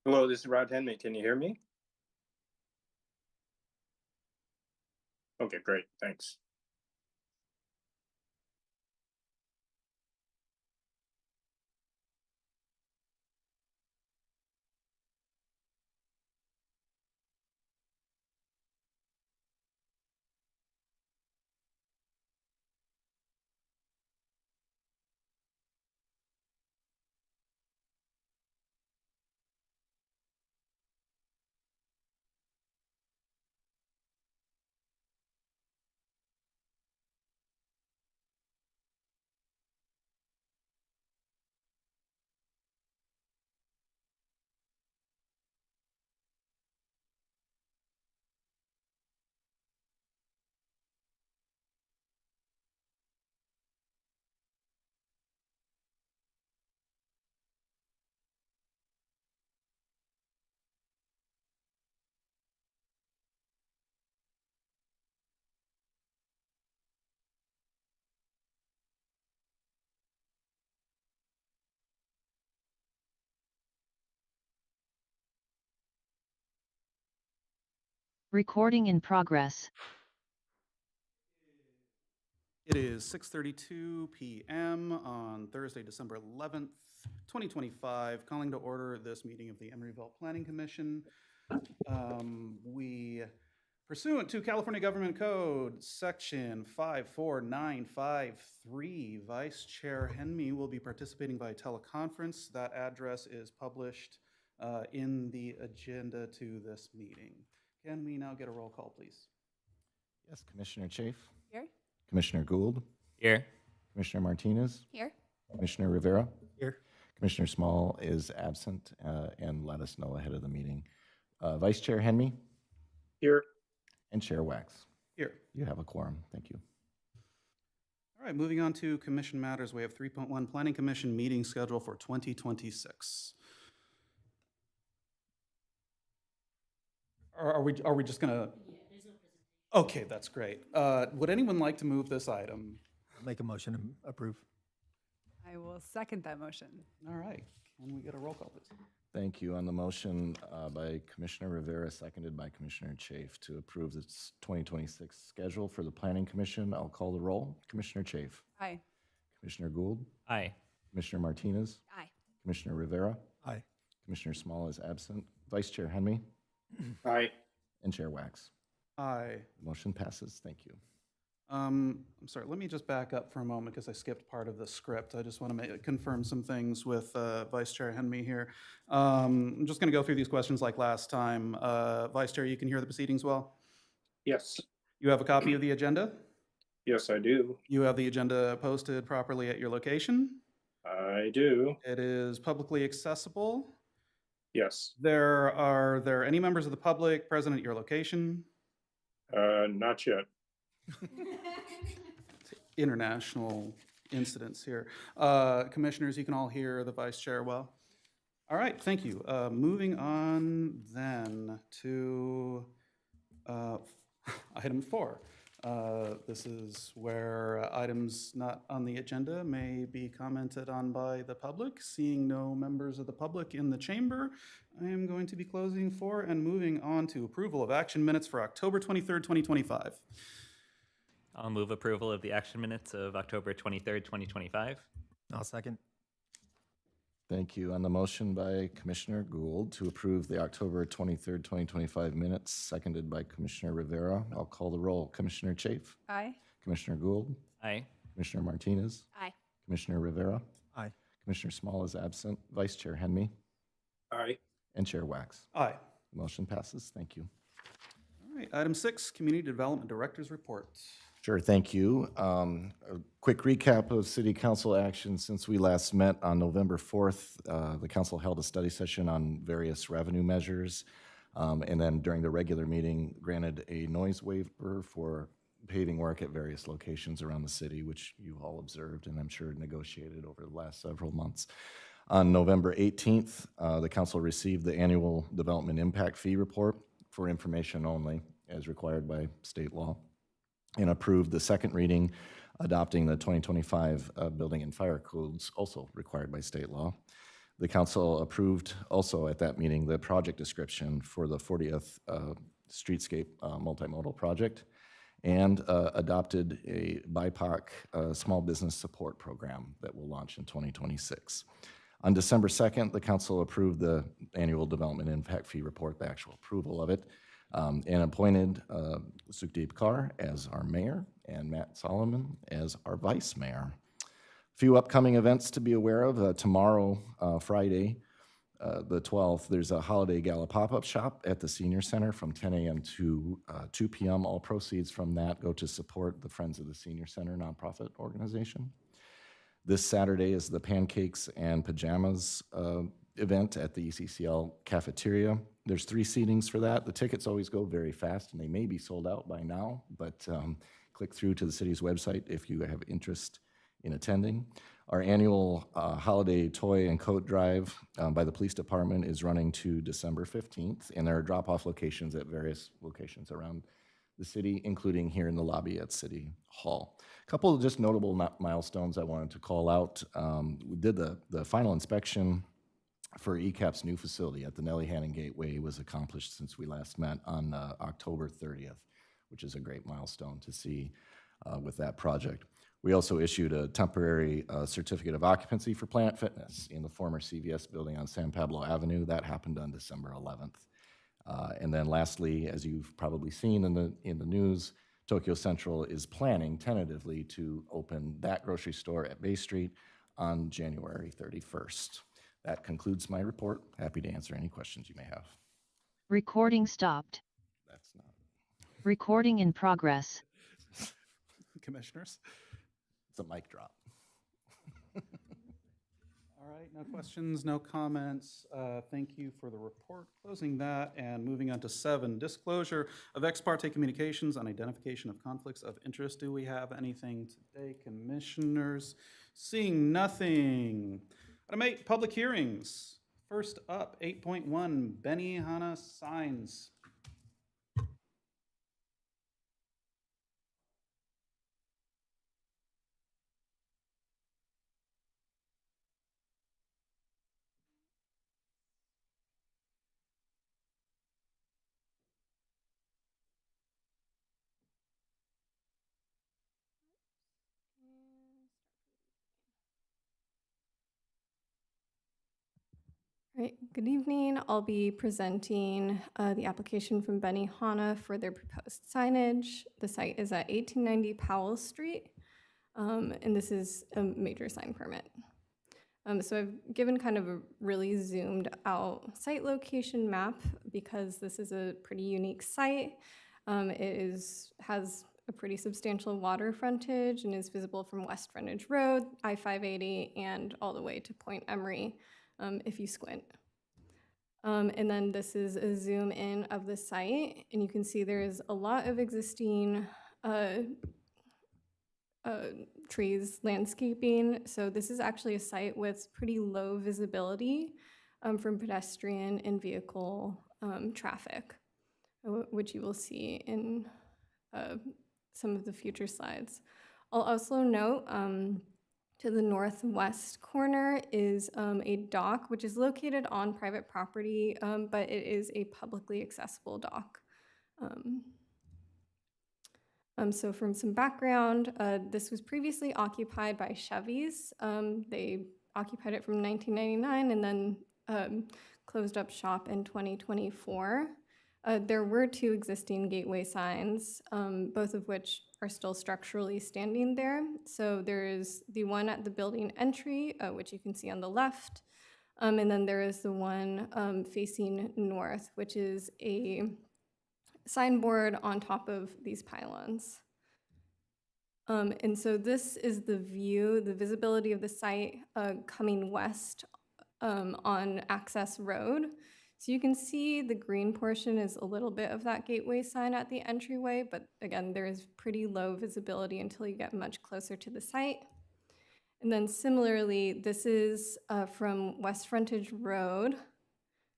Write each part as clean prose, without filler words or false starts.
Hello, this is Rod Henman. Can you hear me? Okay, great. Thanks. Recording in progress. It is 6:32 p.m. on Thursday, December 11th, 2025. Calling to order this meeting of the Emeryville Planning Commission. We, pursuant to California Government Code, Section 54953, Vice Chair Henme will be participating by teleconference. That address is published in the agenda to this meeting. Can we now get a roll call, please? Yes, Commissioner Chafe, Here. Commissioner Gould, Here. Commissioner Martinez, Here. Commissioner Rivera. Here. Commissioner Small is absent and let us know ahead of the meeting. Vice Chair Henme Here. and Chair Wax. Here. You have a quorum. Thank you. All right, moving on to commission matters. We have 3.1 Planning Commission meeting schedule for 2026. Are we just gonna? Okay, that's great. Would anyone like to move this item? Make a motion to approve. I will second that motion. All right, can we get a roll call, please? Thank you. On the motion by Commissioner Rivera, seconded by Commissioner Chafe to approve this 2026 schedule for the Planning Commission, I'll call the roll. Commissioner Chafe, Aye. Commissioner Gould, Aye. Commissioner Martinez, Aye. Commissioner Rivera, Aye. Commissioner Small is absent, Vice Chair Henme, Aye. and Chair Wax. Aye. Motion passes. Thank you. I'm sorry, let me just back up for a moment because I skipped part of the script. I just want to confirm some things with Vice Chair Henme here. I'm just going to go through these questions like last time. Vice Chair, you can hear the proceedings well? Yes. You have a copy of the agenda? Yes, I do. You have the agenda posted properly at your location? I do. It is publicly accessible? Yes. Are there any members of the public present at your location? Not yet. International incidents here. Commissioners, you can all hear the vice chair well. All right, thank you. Moving on then to item 4. This is where items not on the agenda may be commented on by the public. Seeing no members of the public in the chamber, I am going to be closing 4 and moving on to approval of action minutes for October 23rd, 2025. I'll move approval of the action minutes of October 23rd, 2025. I'll second. Thank you. On the motion by Commissioner Gould to approve the October 23rd, 2025 minutes, seconded by Commissioner Rivera, I'll call the roll. Commissioner Chafe, Aye. Commissioner Gould, Aye. Commissioner Martinez, Aye. Commissioner Rivera, Aye. Commissioner Small is absent, Vice Chair Henme, Aye. and Chair Wax. Aye. Motion passes. Thank you. All right, item 6, Community Development Director's Report. Sure, thank you. A quick recap of City Council action since we last met on November 4th. The council held a study session on various revenue measures, and then during the regular meeting, granted a noise waiver for paving work at various locations around the city, which you all observed and I'm sure negotiated over the last several months. On November 18th, the council received the annual development impact fee report for information only, as required by state law, and approved the second reading adopting the 2025 building and fire codes, also required by state law. The council approved also at that meeting the project description for the 40th Streetscape multimodal project and adopted a BIPOC small business support program that will launch in 2026. On December 2nd, the council approved the annual development impact fee report, the actual approval of it, and appointed Sukhdeep Kaur as our mayor and Matt Solomon as our vice mayor. Few upcoming events to be aware of. Tomorrow, Friday, the 12th, there's a holiday gala pop-up shop at the Senior Center from 10 a.m. to 2 p.m. All proceeds from that go to support the Friends of the Senior Center nonprofit organization. This Saturday is the Pancakes and Pajamas event at the ECCL cafeteria. There's 3 seatings for that. The tickets always go very fast, and they may be sold out by now, but click through to the city's website if you have interest in attending. Our annual holiday toy and coat drive by the police department is running to December 15th, and there are drop-off locations at various locations around the city, including here in the lobby at City Hall. A couple of just notable milestones I wanted to call out. We did the final inspection for ECAP's new facility at the Nellie Hannon Gateway was accomplished since we last met on October 30th, which is a great milestone to see with that project. We also issued a temporary certificate of occupancy for Planet Fitness in the former CVS building on San Pablo Avenue. That happened on December 11th. And then lastly, as you've probably seen in the news, Tokyo Central is planning tentatively to open that grocery store at Bay Street on January 31st. That concludes my report. Happy to answer any questions you may have. Recording stopped. That's not. Recording in progress. Commissioners? It's a mic drop. All right, no questions, no comments. Thank you for the report. Closing that and moving on to 7, disclosure of ex parte communications on identification of conflicts of interest. Do we have anything today, commissioners? Seeing nothing. Item 8, public hearings. First up, 8.1, Benihana signs. Right, good evening. I'll be presenting the application from Benihana for their proposed signage. The site is at 1890 Powell Street, and this is a major sign permit. So I've given kind of a really zoomed out site location map because this is a pretty unique site. Has a pretty substantial water frontage and is visible from West Frontage Road, I-580, and all the way to Point Emery. If you squint. And then this is a zoom in of the site, and you can see there's a lot of existing trees, landscaping. So this is actually a site with pretty low visibility from pedestrian and vehicle traffic, which you will see in some of the future slides. I'll also note to the northwest corner is a dock, which is located on private property, but it is a publicly accessible dock. So from some background, this was previously occupied by Chevys. They occupied it from 1999 and then closed up shop in 2024. There were 2 existing gateway signs, both of which are still structurally standing there. So there is the one at the building entry, which you can see on the left, and then there is the one facing north, which is a signboard on top of these pylons. And so this is the view, the visibility of the site coming west on Access Road. So you can see the green portion is a little bit of that gateway sign at the entryway, but again, there is pretty low visibility until you get much closer to the site. And then similarly, this is from West Frontage Road.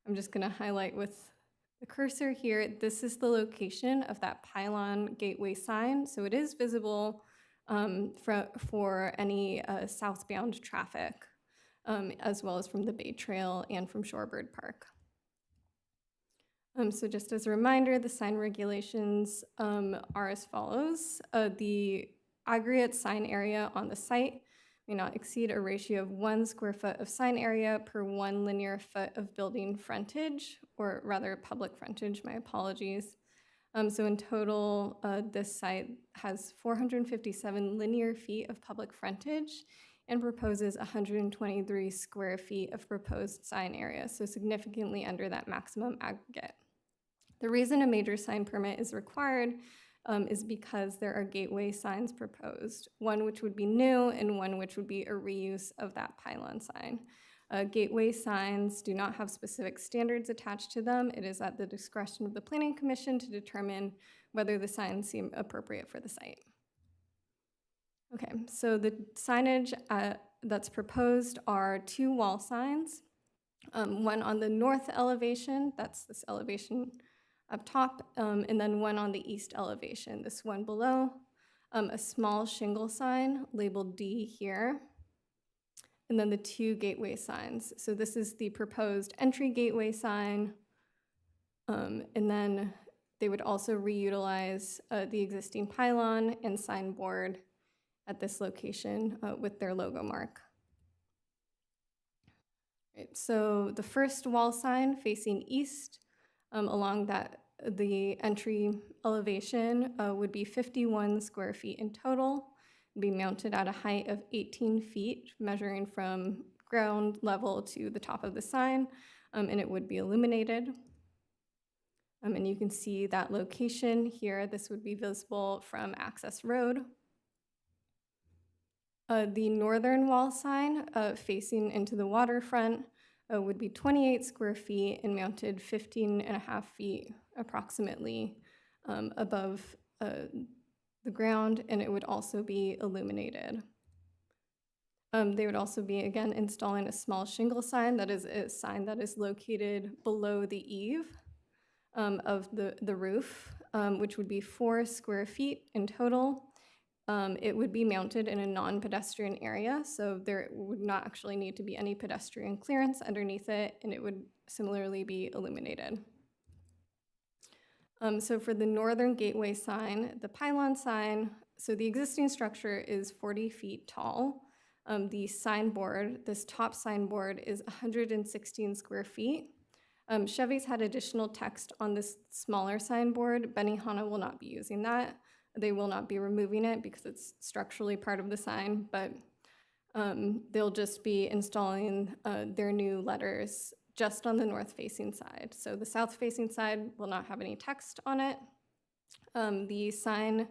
I'm just gonna highlight with the cursor here. This is the location of that pylon gateway sign. So it is visible for any southbound traffic. as well as from the Bay Trail and from Shorebird Park. So just as a reminder, the sign regulations are as follows. The aggregate sign area on the site may not exceed a ratio of 1 square foot of sign area per 1 linear foot of building frontage, or rather public frontage, my apologies. So in total, this site has 457 linear feet of public frontage and proposes 123 square feet of proposed sign area, so significantly under that maximum aggregate. The reason a major sign permit is required is because there are gateway signs proposed, one which would be new and one which would be a reuse of that pylon sign. Gateway signs do not have specific standards attached to them. It is at the discretion of the Planning Commission to determine whether the signs seem appropriate for the site. Okay, so the signage that's proposed are 2 wall signs, one on the north elevation, that's this elevation up top, and then one on the east elevation, this one below, a small shingle sign labeled D here, and then the 2 gateway signs. So this is the proposed entry gateway sign, and then they would also reutilize the existing pylon and signboard at this location with their logo mark. Right, so the first wall sign facing east along the entry elevation would be 51 square feet in total, be mounted at a height of 18 feet, measuring from ground level to the top of the sign, and it would be illuminated. And you can see that location here. This would be visible from Access Road. The northern wall sign facing into the waterfront would be 28 square feet and mounted 15.5 feet approximately above the ground, and it would also be illuminated. They would also be, again, installing a small shingle sign, that is a sign that is located below the eave of the roof, which would be 4 square feet in total. It would be mounted in a non-pedestrian area, so there would not actually need to be any pedestrian clearance underneath it, and it would similarly be illuminated. So for the northern gateway sign, the pylon sign, so the existing structure is 40 feet tall. The signboard, this top signboard, is 116 square feet. Chevy's had additional text on this smaller signboard. Benihana will not be using that. They will not be removing it because it's structurally part of the sign, but they'll just be installing their new letters just on the north-facing side. So the south-facing side will not have any text on it. The sign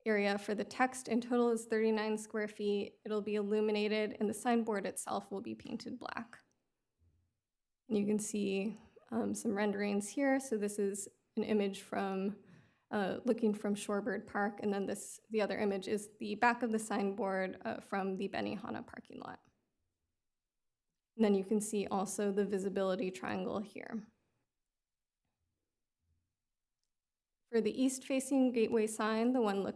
area for the text in total is 39 square feet. It'll be illuminated, and the signboard itself will be painted black. And you can see some renderings here. So this is an image from looking from Shorebird Park, and then the other image is the back of the signboard from the Benihana parking lot. And then you can see also the visibility triangle here. For the east-facing gateway sign, the one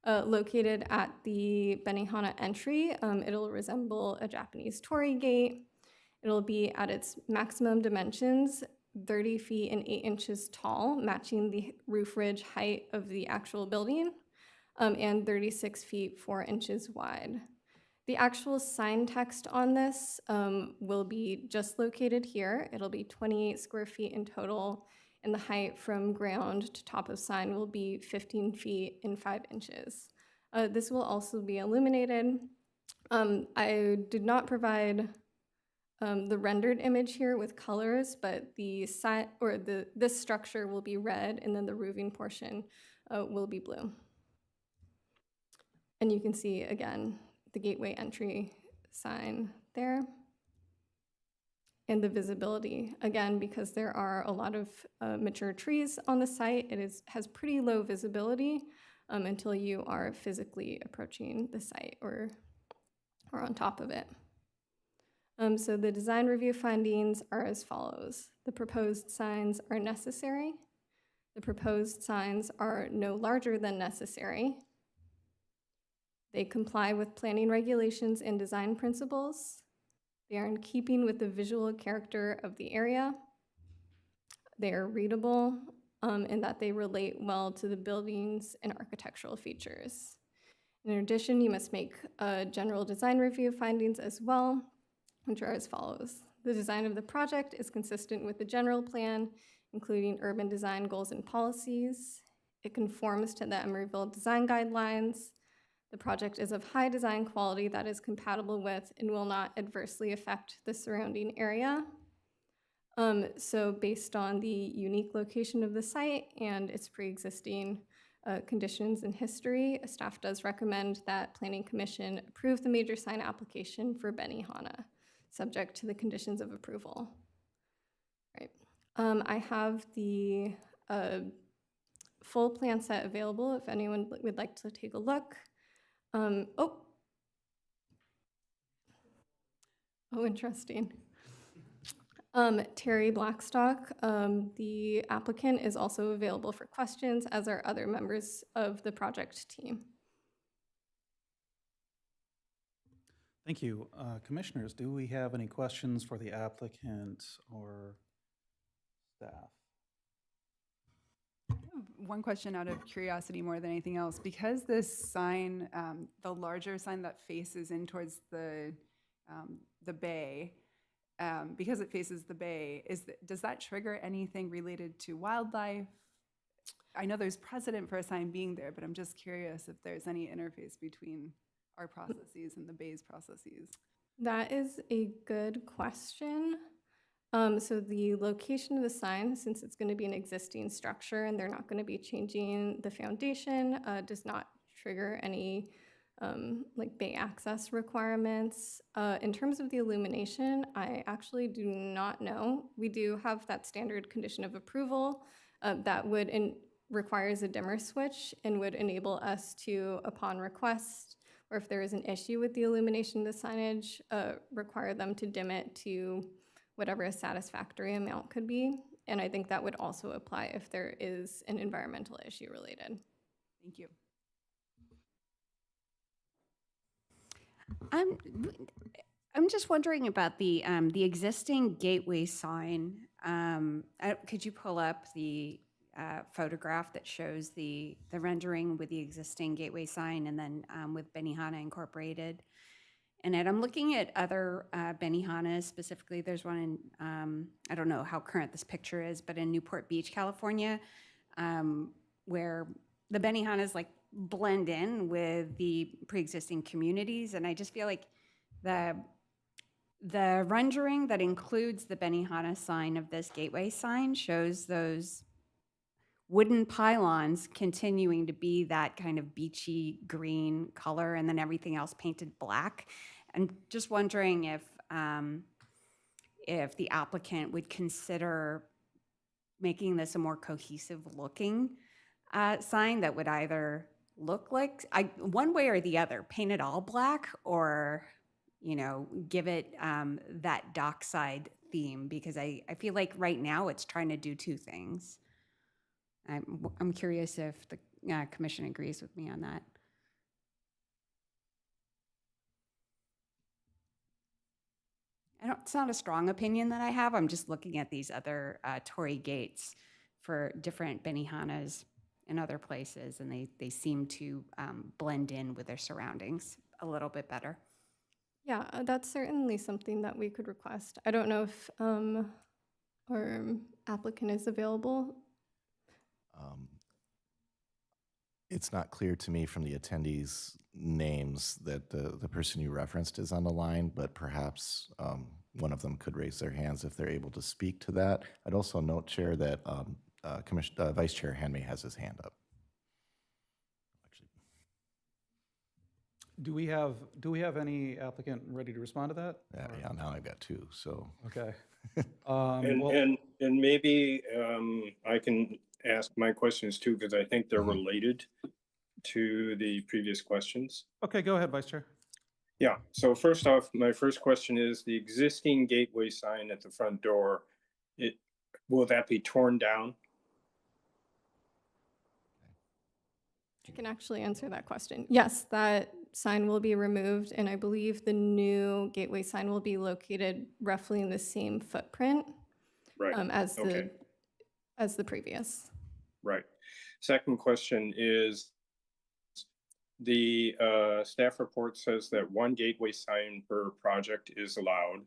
located at the Benihana entry, it'll resemble a Japanese torii gate. It'll be at its maximum dimensions, 30 feet and 8 inches tall, matching the roof ridge height of the actual building, and 36 feet 4 inches wide. The actual sign text on this will be just located here. It'll be 28 square feet in total, and the height from ground to top of sign will be 15 feet and 5 inches. This will also be illuminated. I did not provide the rendered image here with colors, but this structure will be red, and then the roofing portion will be blue. And you can see, again, the gateway entry sign there. And the visibility, again, because there are a lot of mature trees on the site, it has pretty low visibility until you are physically approaching the site or on top of it. So the design review findings are as follows. The proposed signs are necessary. The proposed signs are no larger than necessary. They comply with planning regulations and design principles. They are in keeping with the visual character of the area. They are readable, in that they relate well to the buildings and architectural features. In addition, you must make a general design review findings as well, which are as follows. The design of the project is consistent with the general plan, including urban design goals and policies. It conforms to the Emeryville design guidelines. The project is of high design quality that is compatible with and will not adversely affect the surrounding area. So based on the unique location of the site and its pre-existing conditions and history, staff does recommend that Planning Commission approve the major sign application for Benihana, subject to the conditions of approval. Right. I have the full plan set available if anyone would like to take a look. Oh, interesting. Terry Blackstock, the applicant, is also available for questions, as are other members of the project team. Thank you. Commissioners, do we have any questions for the applicant or staff? One question out of curiosity more than anything else. Because this sign, the larger sign that faces in towards the bay, because it faces the bay, does that trigger anything related to wildlife? I know there's precedent for a sign being there, but I'm just curious if there's any interface between our processes and the bay's processes. That is a good question. So the location of the sign, since it's going to be an existing structure and they're not going to be changing the foundation, does not trigger any like bay access requirements. In terms of the illumination, I actually do not know. We do have that standard condition of approval that requires a dimmer switch and would enable us to, upon request, or if there is an issue with the illumination of the signage, require them to dim it to whatever a satisfactory amount could be. And I think that would also apply if there is an environmental issue related. Thank you. I'm just wondering about the existing gateway sign. Could you pull up the photograph that shows the rendering with the existing gateway sign and then with Benihana Incorporated? And I'm looking at other Benihanas, specifically there's one in, I don't know how current this picture is, but in Newport Beach, California, where the Benihanas like blend in with the pre-existing communities. And I just feel like the rendering that includes the Benihana sign of this gateway sign shows those wooden pylons continuing to be that kind of beachy green color and then everything else painted black. I'm just wondering if the applicant would consider making this a more cohesive looking sign that would either look like one way or the other, paint it all black, or give it that dockside theme, because I feel like right now it's trying to do two things. I'm curious if the commission agrees with me on that. It's not a strong opinion that I have. I'm just looking at these other Torii gates for different Benihanas in other places, and they seem to blend in with their surroundings a little bit better. Yeah, that's certainly something that we could request. I don't know if our applicant is available. It's not clear to me from the attendees' names that the person you referenced is on the line, but perhaps one of them could raise their hands if they're able to speak to that. I'd also note, Chair, that Vice Chair Henry has his hand up. Actually, Do we have any applicant ready to respond to that? yeah, now I've got two, so. Okay. And maybe I can ask my questions too, because I think they're related to the previous questions. Okay, go ahead, Vice Chair. Yeah, so first off, my first question is the existing gateway sign at the front door, will that be torn down? I can actually answer that question. Yes, that sign will be removed, and I believe the new gateway sign will be located roughly in the same footprint Right, as okay. the previous. Right. Second question is, the staff report says that one gateway sign per project is allowed.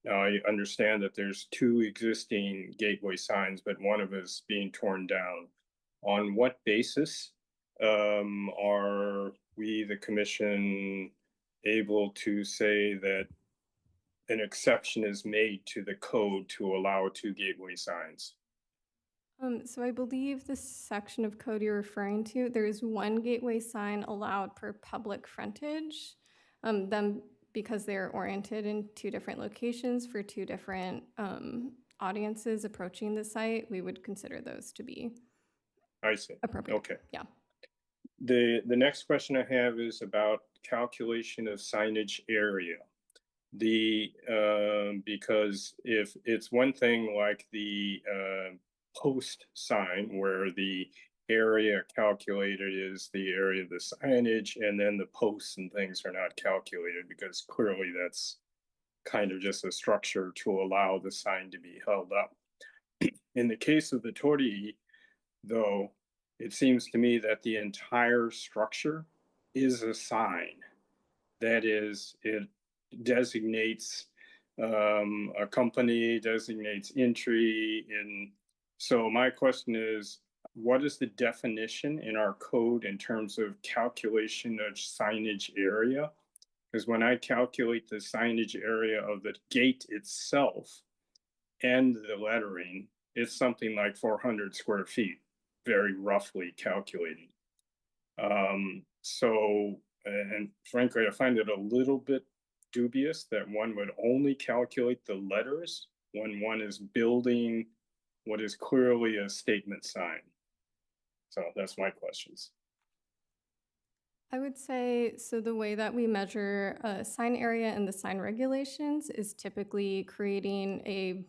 Now, I understand that there's 2 existing gateway signs, but one of us being torn down. On what basis are we, the commission, able to say that an exception is made to the code to allow 2 gateway signs? So I believe the section of code you're referring to, there is one gateway sign allowed per public frontage. Them because they're oriented in 2 different locations for 2 different audiences approaching the site, we would consider those to be I see. appropriate. Okay. Yeah. The next question I have is about calculation of signage area. Because if it's one thing like the post sign where the area calculated is the area of the signage, and then the posts and things are not calculated because clearly that's kind of just a structure to allow the sign to be held up. In the case of the torii, though, it seems to me that the entire structure is a sign. That is, it designates a company, designates entry in. So my question is, what is the definition in our code in terms of calculation of signage area? Because when I calculate the signage area of the gate itself and the lettering, it's something like 400 square feet, very roughly calculated. And frankly, I find it a little bit dubious that one would only calculate the letters when one is building what is clearly a statement sign. So that's my questions. I would say, so the way that we measure sign area in the sign regulations is typically creating a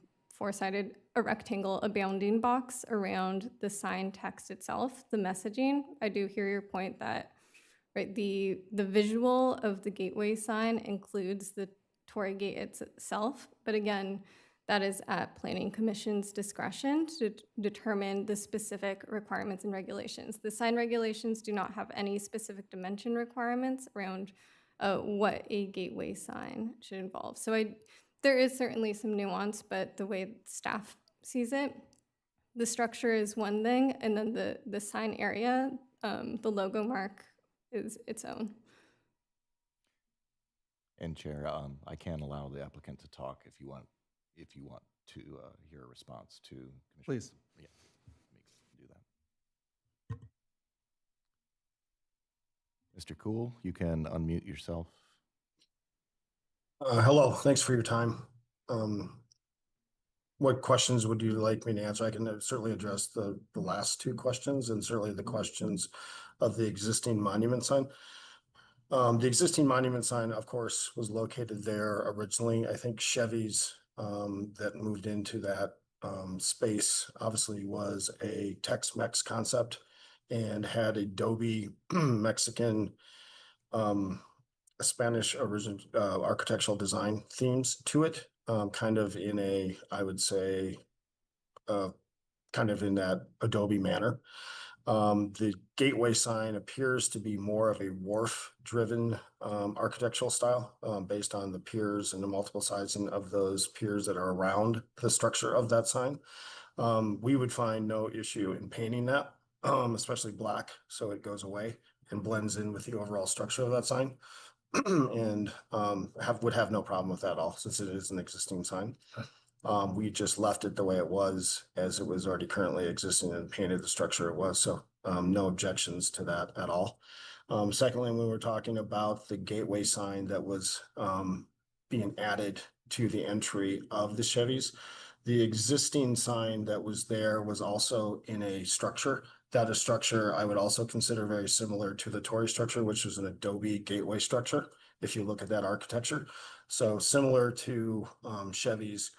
a rectangle, a bounding box around the sign text itself, the messaging. I do hear your point that, right, the visual of the gateway sign includes the torii gate itself, but again, that is at Planning Commission's discretion to determine the specific requirements and regulations. The sign regulations do not have any specific dimension requirements around what a gateway sign should involve. So there is certainly some nuance, but the way staff sees it, the structure is one thing, and then the sign area, the logo mark is its own. And Chair, I can allow the applicant to talk if you want to hear a response to Commissioner. Please. Yeah, do that. Mr. Cool, you can unmute yourself. Hello, thanks for your time. What questions would you like me to answer? I can certainly address the last 2 questions and certainly the questions of the existing monument sign. The existing monument sign, of course, was located there originally. I think Chevy's that moved into that space obviously was a Tex-Mex concept and had Adobe Mexican Spanish origin architectural design themes to it, kind of in a, I would say, kind of in that Adobe manner. The gateway sign appears to be more of a wharf-driven architectural style based on the piers and the multiple sizing of those piers that are around the structure of that sign. We would find no issue in painting that, especially black, so it goes away and blends in with the overall structure of that sign. And would have no problem with that at all, since it is an existing sign. We just left it the way it was, as it was already currently existing, and painted the structure it was. So no objections to that at all. Secondly, when we're talking about the gateway sign that was being added to the entry of the Chevys, the existing sign that was there was also in a structure. That a structure I would also consider very similar to the torii structure, which was an Adobe gateway structure, if you look at that architecture. So similar to Chevy's,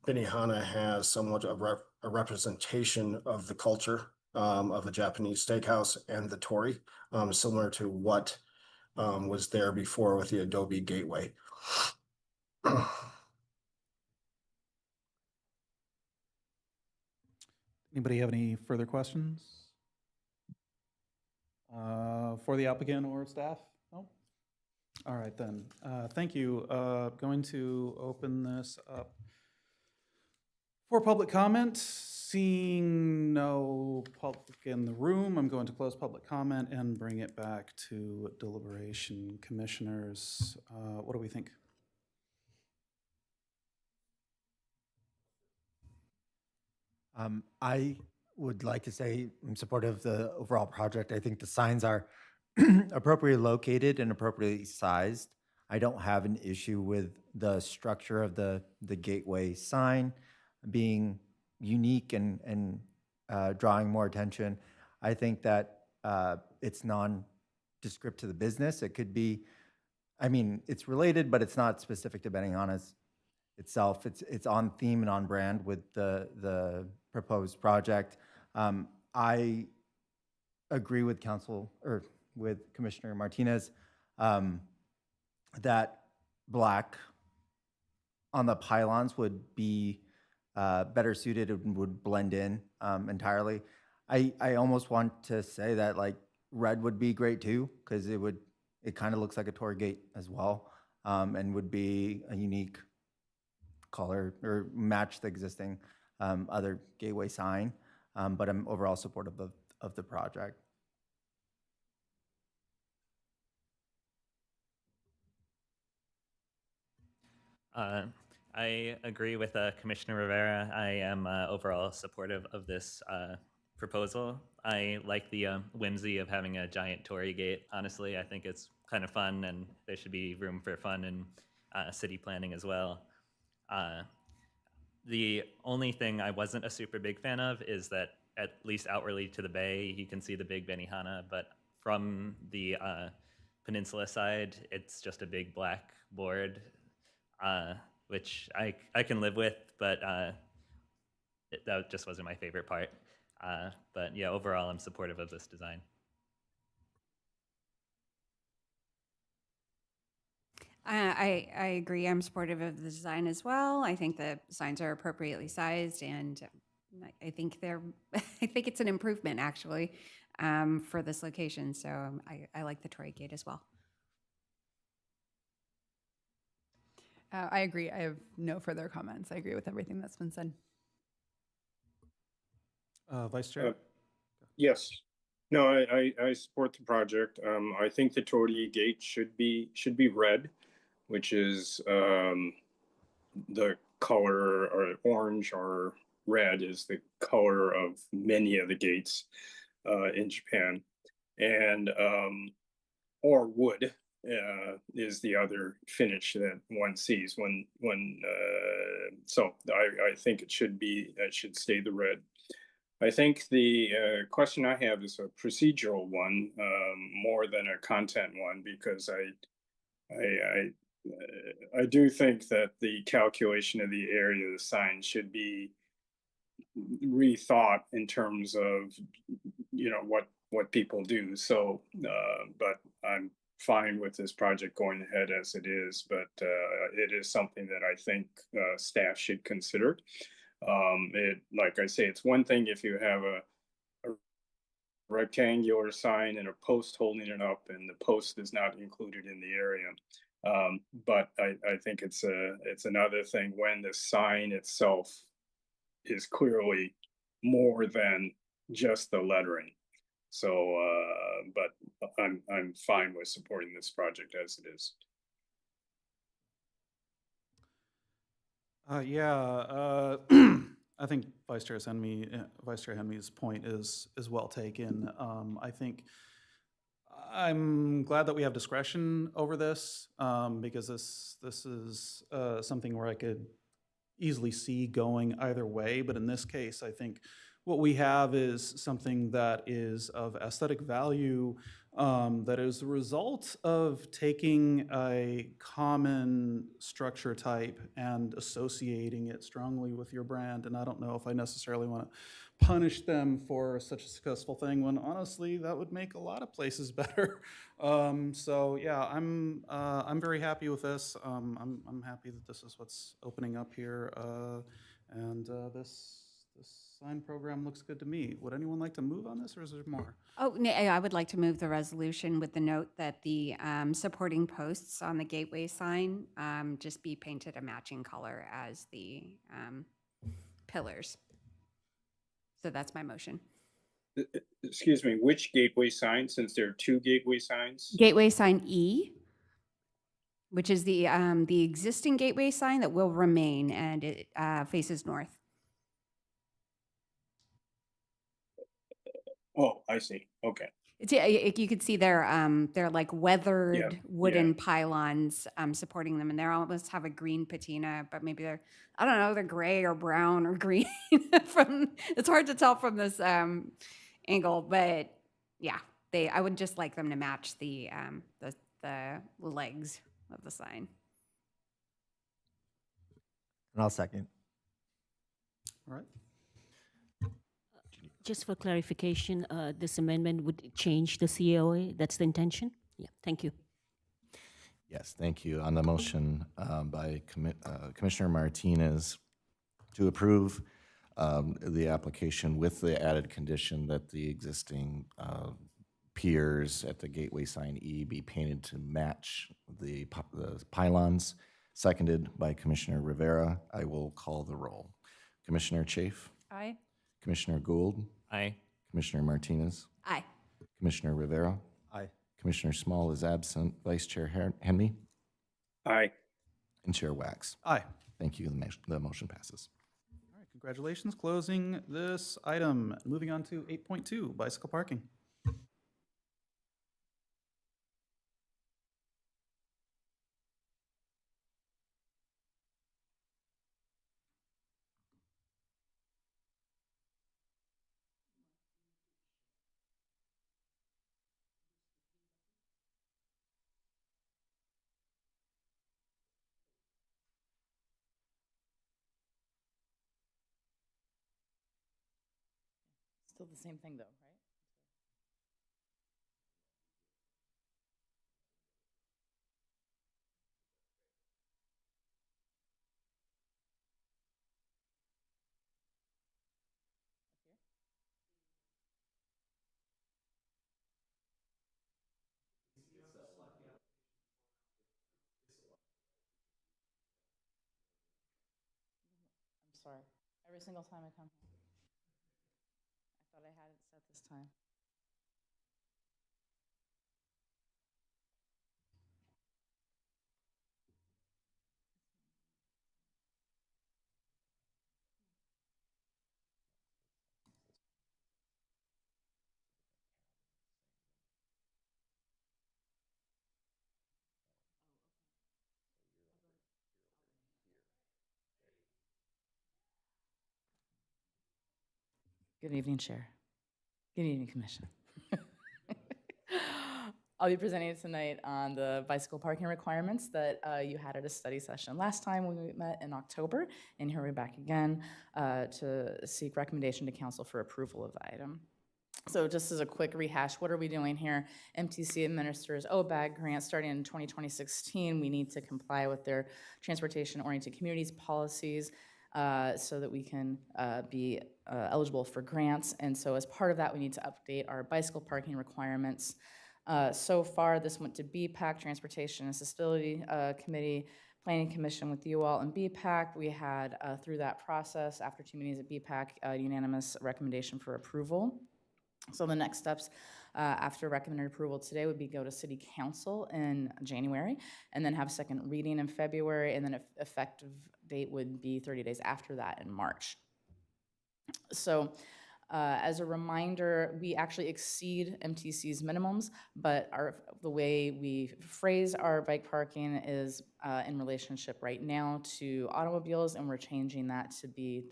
Benihana has somewhat of a representation of the culture of a Japanese steakhouse and the torii, similar to what was there before with the adobe gateway. Anybody have any further questions? For the applicant or staff? No? All right then, thank you. Going to open this up for public comment. Seeing no public in the room, I'm going to close public comment and bring it back to deliberation. Commissioners, what do we think? I would like to say I'm supportive of the overall project. I think the signs are appropriately located and appropriately sized. I don't have an issue with the structure of the gateway sign being unique and drawing more attention. I think that it's nondescript to the business. It could be, I mean, it's related, but it's not specific to Benihana's itself. It's on theme and on brand with the proposed project. I agree with council or with Commissioner Martinez that black on the pylons would be better suited and would blend in entirely. I almost want to say that like red would be great too, because it kind of looks like a torii gate as well, and would be a unique color or match the existing other gateway sign, but I'm overall supportive of the project. I agree with Commissioner Rivera. I am overall supportive of this proposal. I like the whimsy of having a giant torii gate. Honestly, I think it's kind of fun, and there should be room for fun in city planning as well. The only thing I wasn't a super big fan of is that at least outwardly to the bay, you can see the big Benihana, but from the peninsula side, it's just a big black board, which I can live with, but that just wasn't my favorite part. But yeah, overall, I'm supportive of this design. I agree. I'm supportive of the design as well. I think the signs are appropriately sized, and I think I think it's an improvement actually for this location. So I like the torii gate as well. I agree. I have no further comments. I agree with everything that's been said. Vice Chair? Yes. No, I support the project. I think the torii gate should be red, which is the color, or orange or red is the color of many of the gates in Japan, and or wood is the other finish that one sees when so I think it should stay the red. I think the question I have is a procedural one more than a content one, because I do think that the calculation of the area of the sign should be rethought in terms of what people do. So, but I'm fine with this project going ahead as it is. But it is something that I think staff should consider. Like I say, it's one thing if you have a rectangular sign and a post holding it up, and the post is not included in the area. But I think it's another thing when the sign itself is clearly more than just the lettering. So, but I'm fine with supporting this project as it is. I think Vice Chair Henme's point is well taken. I think I'm glad that we have discretion over this, because this is something where I could easily see going either way. But in this case, I think what we have is something that is of aesthetic value, that is the result of taking a common structure type and associating it strongly with your brand. And I don't know if I necessarily want to punish them for such a successful thing when honestly that would make a lot of places better. So yeah, I'm very happy with this. I'm happy that this is what's opening up here, and this sign program looks good to me. Would anyone like to move on this, or is there more? Oh, no, I would like to move the resolution with the note that the supporting posts on the gateway sign just be painted a matching color as the pillars. So that's my motion. Excuse me, which gateway sign, since there are two gateway signs? Gateway sign E, which is the existing gateway sign that will remain, and it faces north. Oh, I see. Okay. It's, yeah, you could see they're like weathered wooden yeah. pylons supporting them, and they almost have a green patina, but maybe they're, I don't know, they're gray or brown or green. It's hard to tell from this angle, but yeah, I would just like them to match the legs of the sign. And I'll second. All right. Just for clarification, this amendment would change the COA? That's the intention? Yeah, thank you. Yes, thank you. On the motion by Commissioner Martinez to approve the application with the added condition that the existing piers at the gateway sign E be painted to match the pylons, seconded by Commissioner Rivera. I will call the roll. Commissioner Chafe? Aye. Commissioner Gould? Aye. Commissioner Martinez? Aye. Commissioner Rivera? Aye. Commissioner Small is absent. Vice Chair Henry? Aye. And Chair Wax. Aye. Thank you. The motion passes. All right, congratulations, closing this item. Moving on to 8.2, bicycle parking. Still the same thing though, right? I'm sorry. Every single time I come here. I thought I had it set this time. Good evening, Chair. Good evening, Commission. I'll be presenting tonight on the bicycle parking requirements that you had at a study session last time when we met in October, and here we're back again to seek recommendation to council for approval of the item. So just as a quick rehash, what are we doing here? MTC administers OBAG grants starting in 2016. We need to comply with their transportation-oriented communities policies so that we can be eligible for grants. And so as part of that, we need to update our bicycle parking requirements. So far, this went to BPAC, Transportation Accessibility Committee, Planning Commission with you all, and BPAC. We had, through that process, after 2 meetings at BPAC, a unanimous recommendation for approval. So the next steps after recommended approval today would be go to City Council in January, and then have second reading in February, and then effective date would be 30 days after that in March. So as a reminder, we actually exceed MTC's minimums, but the way we phrase our bike parking is in relationship right now to automobiles, and we're changing that to be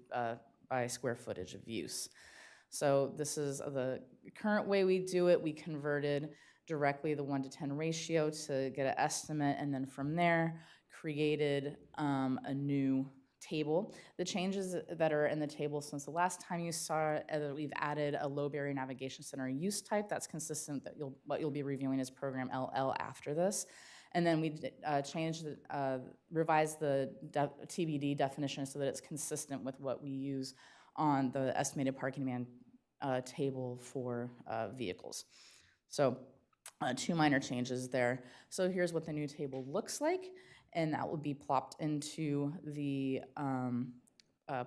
by square footage of use. So this is the current way we do it. We converted directly the 1-to-10 ratio to get an estimate, and then from there created a new table. The changes that are in the table since the last time you saw it, we've added a low barrier navigation center use type that's consistent that what you'll be reviewing is program LL after this. And then we changed, revised the TBD definition so that it's consistent with what we use on the estimated parking demand table for vehicles. So 2 minor changes there. So here's what the new table looks like, and that will be plopped into the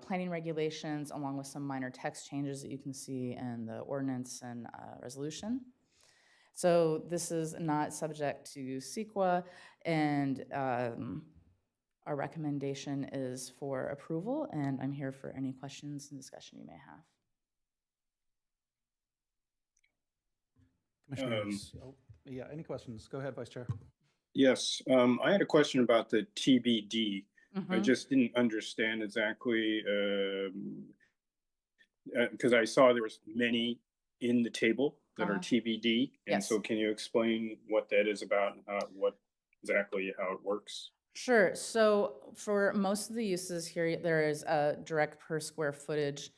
planning regulations along with some minor text changes that you can see in the ordinance and resolution. So this is not subject to CEQA, and our recommendation is for approval, and I'm here for any questions and discussion you may have. Commissioners, yeah, any questions? Go ahead, Vice Chair. Yes, I had a question about the TBD. I just didn't understand exactly, because I saw there was many in the table that are TBD. And Yes. so can you explain what that is about and what exactly how it works? Sure. So for most of the uses here, there is a direct per square footage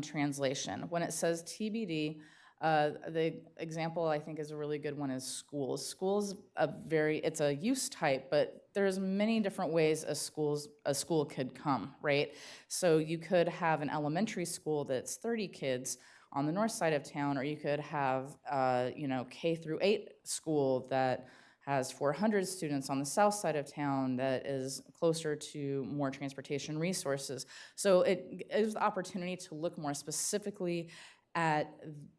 translation. When it says TBD, the example I think is a really good one is schools. Schools it's a use type, but there's many different ways a school could come, right? So you could have an elementary school that's 30 kids on the north side of town, or you could have K through 8 school that has 400 students on the south side of town that is closer to more transportation resources. So it gives the opportunity to look more specifically at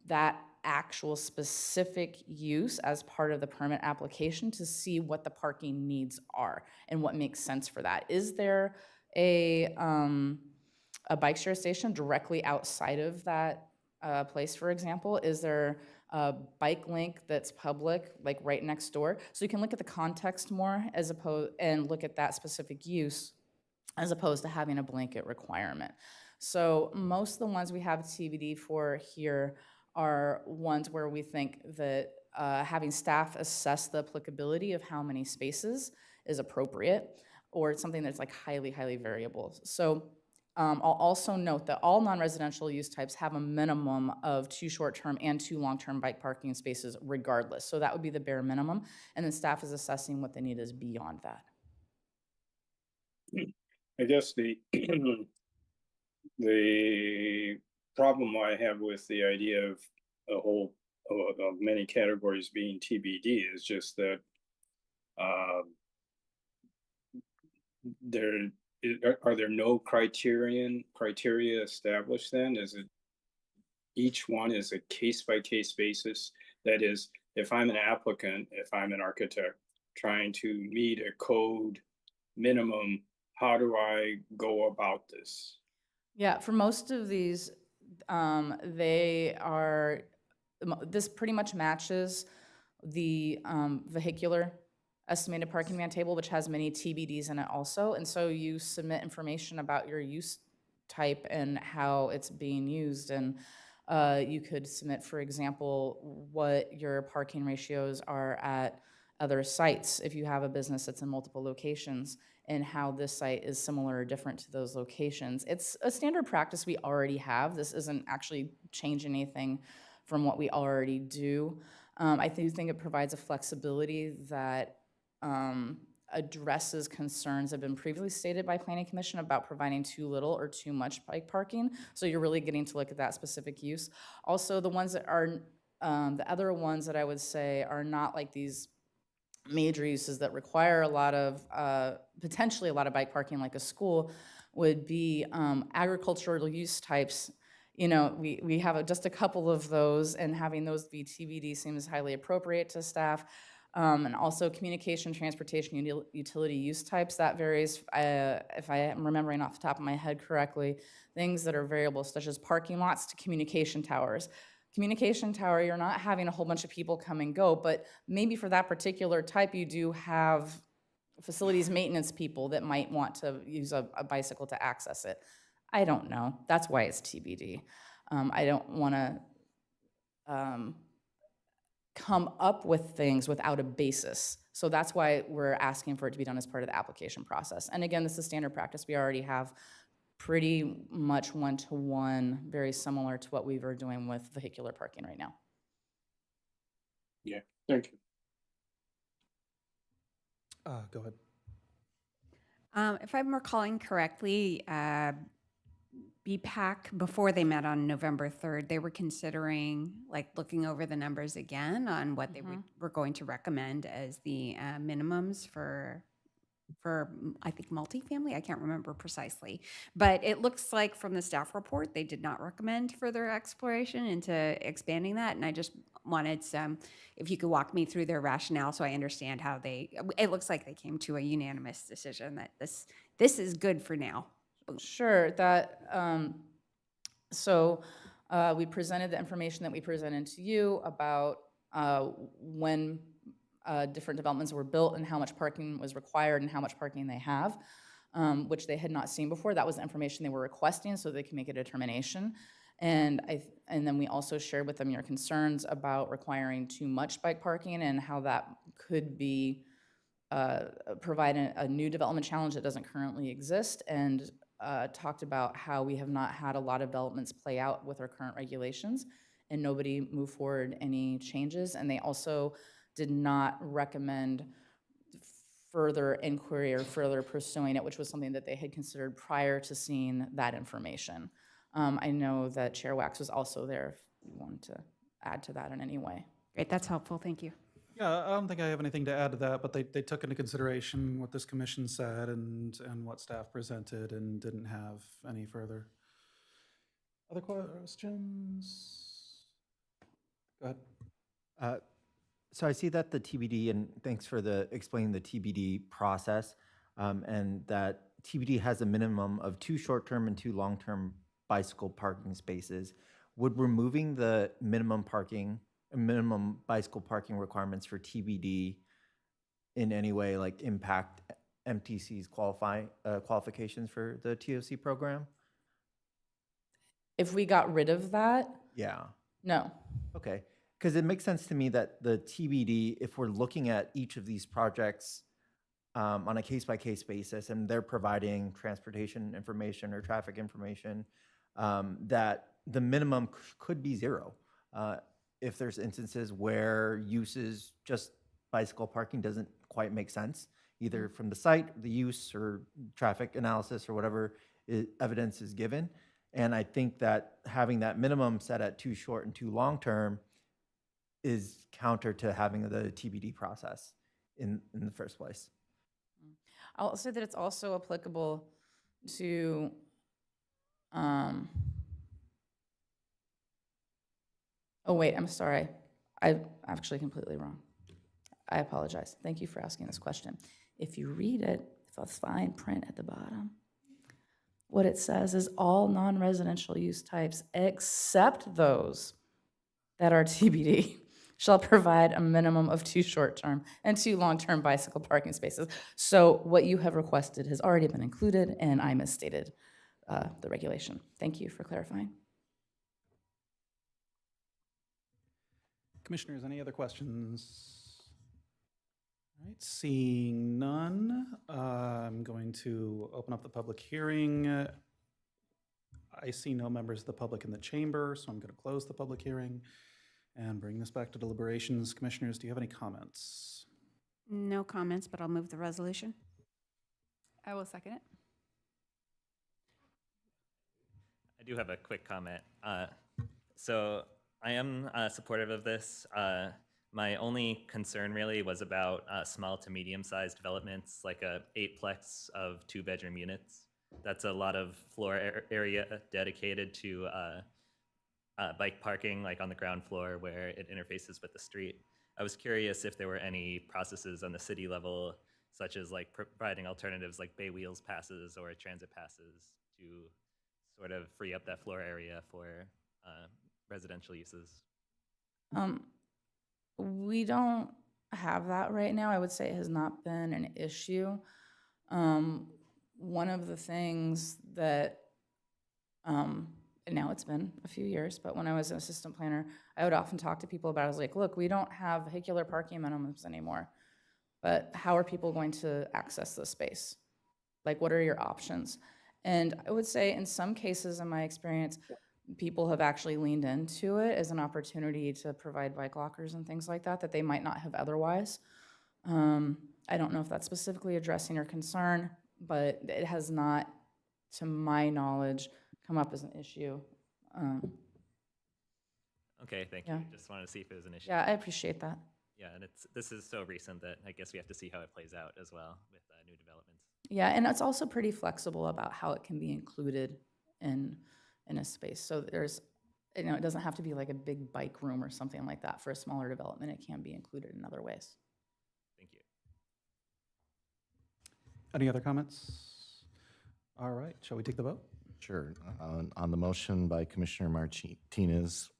that actual specific use as part of the permit application to see what the parking needs are and what makes sense for that. Is there a bike share station directly outside of that place, for example? Is there a bike link that's public, like right next door? So you can look at the context more and look at that specific use as opposed to having a blanket requirement. So most of the ones we have TBD for here are ones where we think that having staff assess the applicability of how many spaces is appropriate, or it's something that's like highly, highly variable. So I'll also note that all non-residential use types have a minimum of 2 short-term and 2 long-term bike parking spaces regardless. So that would be the bare minimum, and then staff is assessing what the need is beyond that. I guess the problem I have with the idea of of many categories being TBD is just that are there no criteria established then? Is it each one is a case-by-case basis? That is, if I'm an applicant, if I'm an architect trying to meet a code minimum, how do I go about this? Yeah, for most of these, this pretty much matches the vehicular estimated parking demand table, which has many TBDs in it also. And so you submit information about your use type and how it's being used. And you could submit, for example, what your parking ratios are at other sites if you have a business that's in multiple locations, and how this site is similar or different to those locations. It's a standard practice we already have. This isn't actually changing anything from what we already do. I do think it provides a flexibility that addresses concerns that have been previously stated by Planning Commission about providing too little or too much bike parking. So you're really getting to look at that specific use. Also, the ones that are, the other ones that I would say are not like these major uses that require a lot of, potentially a lot of bike parking like a school, would be agricultural use types. You know, we have just a couple of those, and having those be TBD seems highly appropriate to staff. And also communication, transportation, utility use types, that varies. If I am remembering off the top of my head correctly, things that are variable, such as parking lots to communication towers. Communication tower, you're not having a whole bunch of people come and go, but maybe for that particular type, you do have facilities maintenance people that might want to use a bicycle to access it. I don't know. That's why it's TBD. I don't want to come up with things without a basis. So that's why we're asking for it to be done as part of the application process. And again, this is standard practice. We already have pretty much one-to-one, very similar to what we were doing with vehicular parking right now. Yeah, thank you. Go ahead. If I'm recalling correctly, BPAC, before they met on November 3rd, they were considering like looking over the numbers again on what they were going to recommend as the minimums for I think multifamily. I can't remember precisely, but it looks like from the staff report they did not recommend further exploration into expanding that. And I just wanted if you could walk me through their rationale so I understand how it looks like they came to a unanimous decision that this is good for now. Sure, we presented the information that we presented to you about when different developments were built and how much parking was required and how much parking they have, which they had not seen before. That was the information they were requesting so they can make a determination. And then we also shared with them your concerns about requiring too much bike parking and how that could be provide a new development challenge that doesn't currently exist, and talked about how we have not had a lot of developments play out with our current regulations and nobody moved forward any changes. And they also did not recommend further inquiry or further pursuing it, which was something that they had considered prior to seeing that information. I know that Chair Wax was also there if you wanted to add to that in any way. Great, that's helpful. Thank you. Yeah, I don't think I have anything to add to that, but they took into consideration what this commission said and what staff presented and didn't have any further. Other questions? Go ahead. So I see that the TBD, and thanks for explaining the TBD process, and that TBD has a minimum of 2 short-term and 2 long-term bicycle parking spaces. Would removing the minimum bicycle parking requirements for TBD in any way like impact MTC's qualifications for the TOC program? If we got rid of that, Yeah. no. Okay. Because it makes sense to me that the TBD, if we're looking at each of these projects on a case-by-case basis, and they're providing transportation information or traffic information, that the minimum could be 0. If there's instances where uses just bicycle parking doesn't quite make sense, either from the site, the use, or traffic analysis, or whatever evidence is given. And I think that having that minimum set at 2 short and 2 long term is counter to having the TBD process in the first place. I'll say that it's also applicable to oh wait, I'm sorry. I'm actually completely wrong. I apologize. Thank you for asking this question. If you read it, if that's fine print at the bottom, what it says is all non-residential use types except those that are TBD shall provide a minimum of 2 short-term and 2 long-term bicycle parking spaces. So what you have requested has already been included, and I misstated the regulation. Thank you for clarifying. Commissioners, any other questions? All right, seeing none, I'm going to open up the public hearing. I see no members of the public in the chamber, so I'm going to close the public hearing and bring this back to deliberations. Commissioners, do you have any comments? No comments, but I'll move the resolution. I will second it. I do have a quick comment. So I am supportive of this. My only concern really was about small to medium-sized developments, like a 8-plex of 2-bedroom units. That's a lot of floor area dedicated to bike parking, like on the ground floor where it interfaces with the street. I was curious if there were any processes on the city level, such as like providing alternatives like bay wheels passes or transit passes to sort of free up that floor area for residential uses. We don't have that right now. I would say it has not been an issue. One of the things that, now it's been a few years, but when I was an assistant planner, I would often talk to people about it. I was like, look, we don't have vehicular parking minimums anymore. but how are people going to access this space? Like, what are your options? And I would say in some cases, in my experience, people have actually leaned into it as an opportunity to provide bike lockers and things like that they might not have otherwise. I don't know if that's specifically addressing your concern, but it has not, to my knowledge, come up as an issue. Okay, thank Yeah. you. Just wanted to see if it was an issue. Yeah, I appreciate that. Yeah, and this is so recent that I guess we have to see how it plays out as well with new developments. Yeah, and it's also pretty flexible about how it can be included in a space. So there's, you know, it doesn't have to be like a big bike room or something like that for a smaller development. It can be included in other ways. Thank you. Any other comments? All right, shall we take the vote? Sure. On the motion by Commissioner Martinez,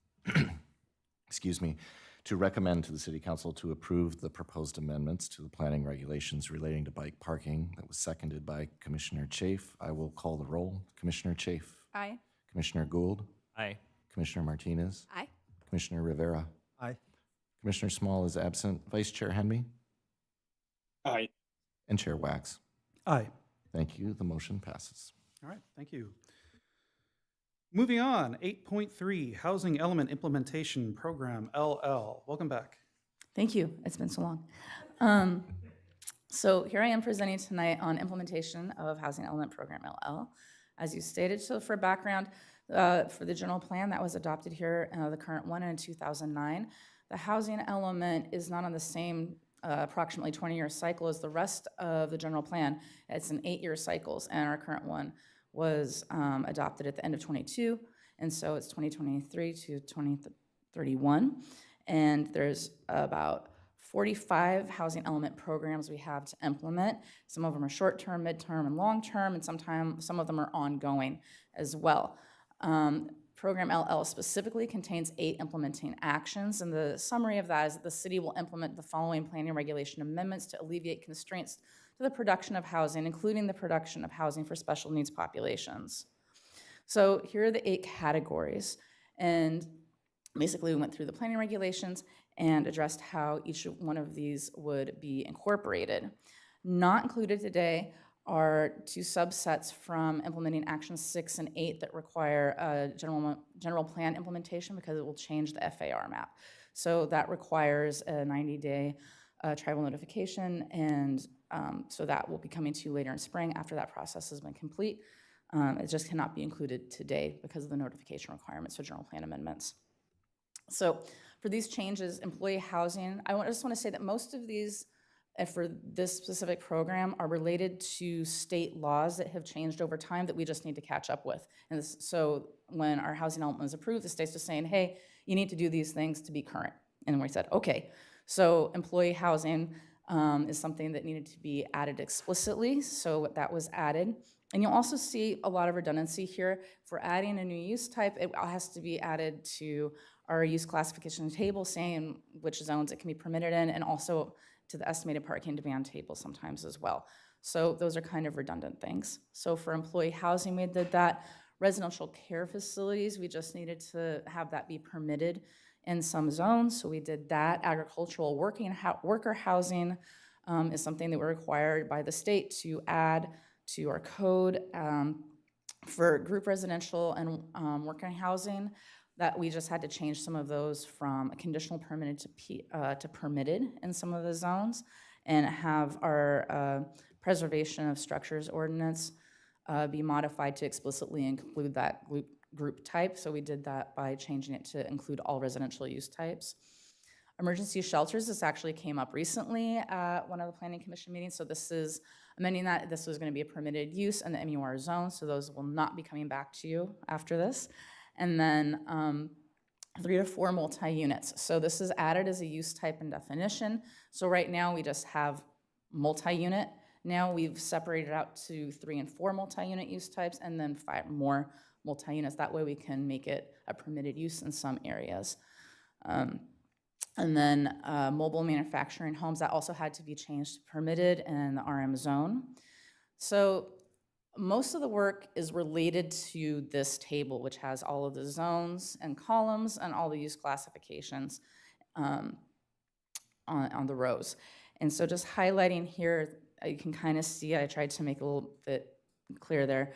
excuse me, to recommend to the City Council to approve the proposed amendments to the planning regulations relating to bike parking that was seconded by Commissioner Chafe, I will call the roll. Commissioner Chafe. Aye. Commissioner Gould. Aye. Commissioner Martinez. Aye. Commissioner Rivera. Aye. Commissioner Small is absent. Vice Chair Henby. Aye. And Chair Wax. Aye. Thank you. The motion passes. All right, thank you. Moving on, 8.3, Housing Element Implementation Program, LL. Welcome back. Thank you. It's been so long. So here I am presenting tonight on implementation of Housing Element Program, LL. As you stated, so for background, for the general plan that was adopted here, the current one in 2009, the housing element is not on the same approximately 20-year cycle as the rest of the general plan. It's in 8-year cycles, and our current one was adopted at the end of 22, and so it's 2023 to 2031. And there's about 45 housing element programs we have to implement. Some of them are short-term, mid-term, and long-term, and sometimes some of them are ongoing as well. Program LL specifically contains 8 implementing actions, and the summary of that is that the city will implement the following planning regulation amendments to alleviate constraints to the production of housing, including the production of housing for special needs populations. So here are the 8 categories, and basically we went through the planning regulations and addressed how each one of these would be incorporated. Not included today are 2 subsets from implementing actions 6 and 8 that require a general plan implementation because it will change the FAR map. So that requires a 90-day tribal notification, and so that will be coming to you later in spring after that process has been complete. It just cannot be included today because of the notification requirements for general plan amendments. So for these changes, employee housing, I just want to say that most of these for this specific program are related to state laws that have changed over time that we just need to catch up with. And so when our housing element was approved, the state's just saying, hey, you need to do these things to be current. And we said, okay. So employee housing is something that needed to be added explicitly, so that was added. And you'll also see a lot of redundancy here. If we're adding a new use type, it has to be added to our use classification table saying which zones it can be permitted in, and also to the estimated parking demand table sometimes as well. So those are kind of redundant things. So for employee housing, we did that. Residential care facilities, we just needed to have that be permitted in some zones, so we did that. Agricultural worker housing is something that we're required by the state to add to our code. For group residential and working housing, that we just had to change some of those from conditional permitted to permitted in some of the zones, and have our preservation of structures ordinance be modified to explicitly include that group type. So we did that by changing it to include all residential use types. Emergency shelters, this actually came up recently at one of the Planning Commission meetings. So this is amending that. This was going to be a permitted use in the MUR zone, so those will not be coming back to you after this. And then 3 to 4 multi-units. So this is added as a use type and definition. So right now we just have multi-unit. Now we've separated out to 3 and 4 multi-unit use types, and then 5 more multi-units. That way we can make it a permitted use in some areas. And then mobile manufacturing homes, that also had to be changed to permitted in the RM zone. So most of the work is related to this table, which has all of the zones and columns and all the use classifications on the rows. And so just highlighting here, you can kind of see, I tried to make a little bit clear there,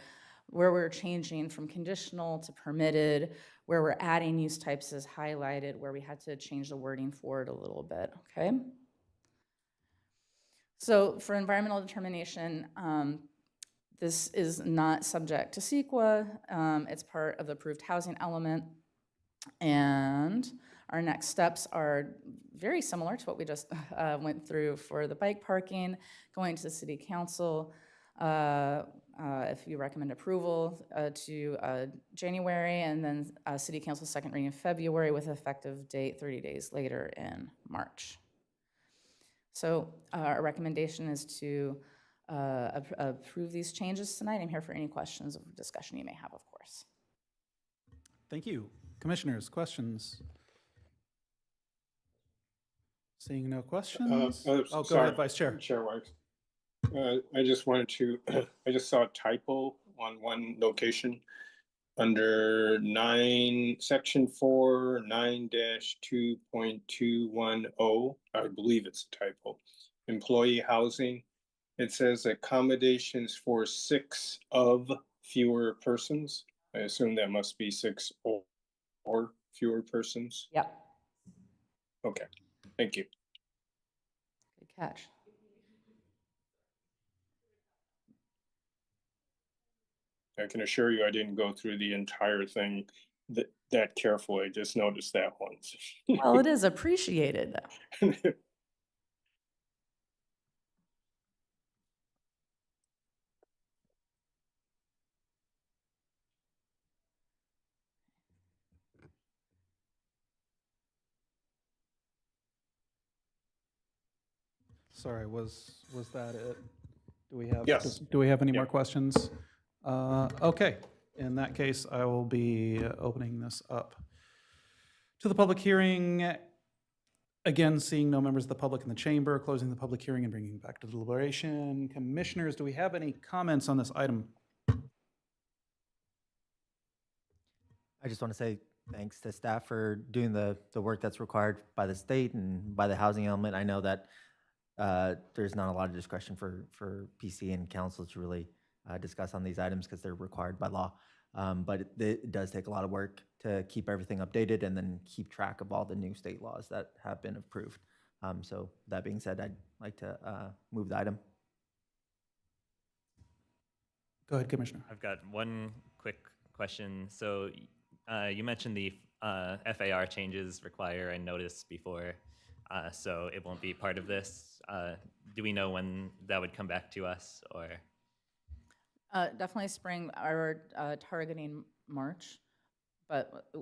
where we're changing from conditional to permitted, where we're adding use types is highlighted, where we had to change the wording for it a little bit, okay? So for environmental determination, this is not subject to CEQA. It's part of the approved housing element. And our next steps are very similar to what we just went through for the bike parking, going to the city council, if you recommend approval, to January, and then city council second reading in February with effective date 30 days later in March. So our recommendation is to approve these changes tonight. I'm here for any questions or discussion you may have, of course. Thank you. Commissioners, questions? Seeing no questions? Oh, go sorry, ahead, Vice Chair. Chair Wax. I just wanted to, I just saw a typo on one location under section 4, 9-2.210. I believe it's a typo. Employee housing. It says accommodations for 6 of fewer persons. I assume that must be 6 or fewer persons. Yep. Okay, thank you. Good catch. I can assure you I didn't go through the entire thing that carefully. I just noticed that once. Well, it is appreciated, though. Sorry, was that it? Do we have? Yes. Do we have any more Yep. questions? Okay, in that case, I will be opening this up to the public hearing. Again, seeing no members of the public in the chamber, closing the public hearing and bringing it back to deliberation. Commissioners, do we have any comments on this item? I just want to say thanks to staff for doing the work that's required by the state and by the housing element. I know that there's not a lot of discretion for PC and council to really discuss on these items because they're required by law. But it does take a lot of work to keep everything updated and then keep track of all the new state laws that have been approved. So that being said, I'd like to move the item. Go ahead, Commissioner. I've got one quick question. So you mentioned the FAR changes require a notice before, so it won't be part of this. Do we know when that would come back to us, or? Definitely spring, or targeting March, but it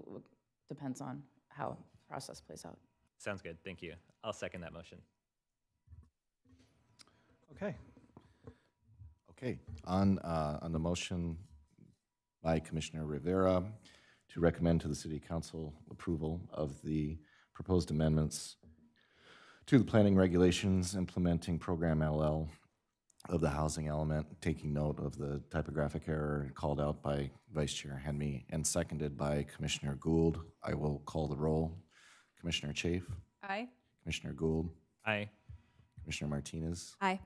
depends on how the process plays out. Sounds good, thank you. I'll second that motion. Okay. Okay, on the motion by Commissioner Rivera to recommend to the City Council approval of the proposed amendments to the planning regulations implementing Program LL of the housing element, taking note of the typographic error called out by Vice Chair Henme and seconded by Commissioner Gould. I will call the roll. Commissioner Chafe? Aye. Commissioner Gould? Aye. Commissioner Martinez? Aye.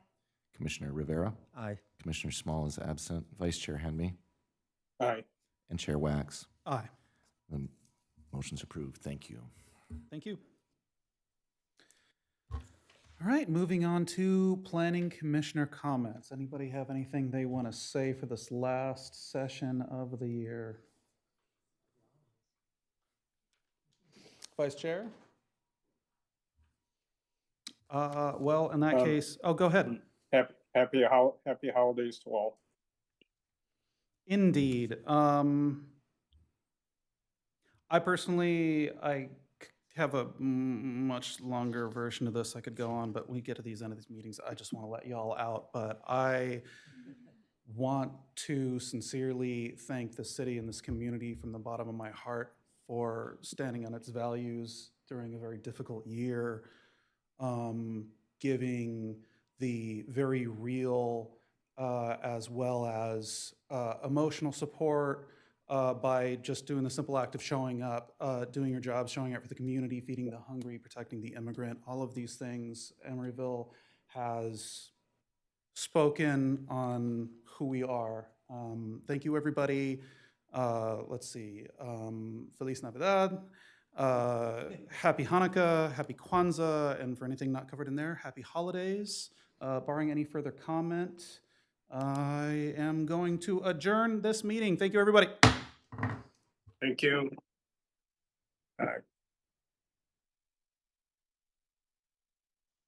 Commissioner Rivera? Aye. Commissioner Small is absent. Vice Chair Henme? Aye. And Chair Wax? Aye. The motion's approved. Thank you. Thank you. All right, moving on to Planning Commissioner comments. Anybody have anything they want to say for this last session of the year? Vice Chair? Well, in that case, oh, go ahead. Happy holidays to all. Indeed. I personally, I have a much longer version of this I could go on, but when we get to these end of these meetings, I just want to let y'all out. But I want to sincerely thank the city and this community from the bottom of my heart for standing on its values during a very difficult year, giving the very real as well as emotional support by just doing the simple act of showing up, doing your job, showing up for the community, feeding the hungry, protecting the immigrant, all of these things. Emeryville has spoken on who we are. Thank you, everybody. Let's see. Feliz Navidad. Happy Hanukkah, happy Kwanzaa, and for anything not covered in there, happy holidays. Barring any further comment, I am going to adjourn this meeting. Thank you, everybody. Thank you.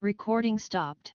Recording stopped.